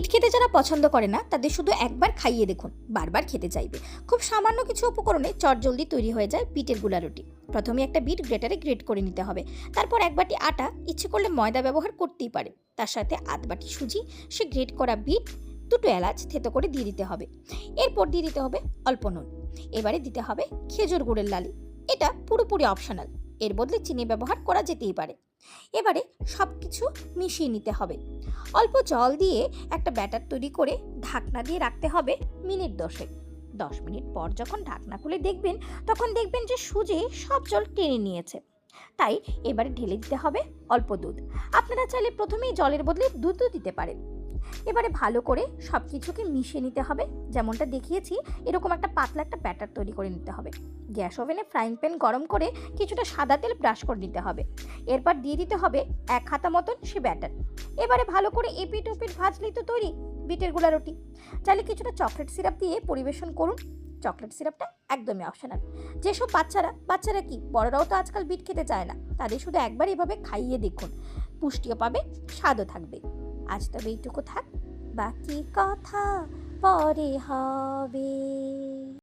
Bit খেতে যারা পছন্দ করে না তাদের শুধু একবার খাইয়ে দেখুন, বারবার খেতে চাইবে। খুব সামান্য কিছু উপকরণে চটজলদি তৈরি হয়ে যায় বিটের গুলা রুটি। প্রথমে একটা বিট গ্রেটারে গ্রেট করে নিতে হবে। তারপর এক বাটি আটা, ইচ্ছে করলে ময়দা ব্যবহার করতেই পারে। তার সাথে আধ বাটি সুজি, সে গ্রেট করা বিট, দুটো এলাচ থেতো করে দিয়ে দিতে হবে। এরপর দিয়ে দিতে হবে অল্প নুন। এবারে দিতে হবে খেজুর গুড়ের লালি। এটা পুরোপুরি অপশনাল, এর বদলে চিনি ব্যবহার করা যেতেই পারে। এবারে সব কিছু মিশিয়ে নিতে হবে। অল্প জল দিয়ে একটা ব্যাটার তৈরি করে ঢাকনা দিয়ে রাখতে হবে মিনিট 10। 10 মিনিট পর যখন ঢাকনা খুলে দেখবেন, তখন দেখবেন যে সুজি সব জল টেনে নিয়েছে। তাই এবারে ঢেলে দিতে হবে অল্প দুধ। আপনারা চাইলে প্রথমেই জলের বদলে দুধও দিতে পারেন। এবারে ভালো করে সব কিছুকে মিশিয়ে নিতে হবে। যেমনটা দেখিয়েছি, এরকম একটা পাতলা একটা ব্যাটার তৈরি করে নিতে হবে। গ্যাস ওভেনে ফ্রাইং প্যান গরম করে কিছুটা সাদা তেল ব্রাশ করে নিতে হবে। এরপর দিয়ে দিতে হবে 1 হাতা মতন সে ব্যাটার। এবারে ভালো করে এপিট ওপিট ভাজলেই তো তৈরি বিটের গুলা রুটি। চাইলে কিছুটা চকলেট সিরাপ দিয়ে পরিবেশন করুন। চকলেট সিরাপটা একদমই অপশনাল। যেসব বাচ্চারা কি, বড়রাও তো আজকাল বিট খেতে চায় না, তাদের শুধু একবার এভাবে খাইয়ে দেখুন, পুষ্টিও পাবে, স্বাদও থাকবে। আজ তবে এইটুকু থাক, বাকি কথা পরে হবে।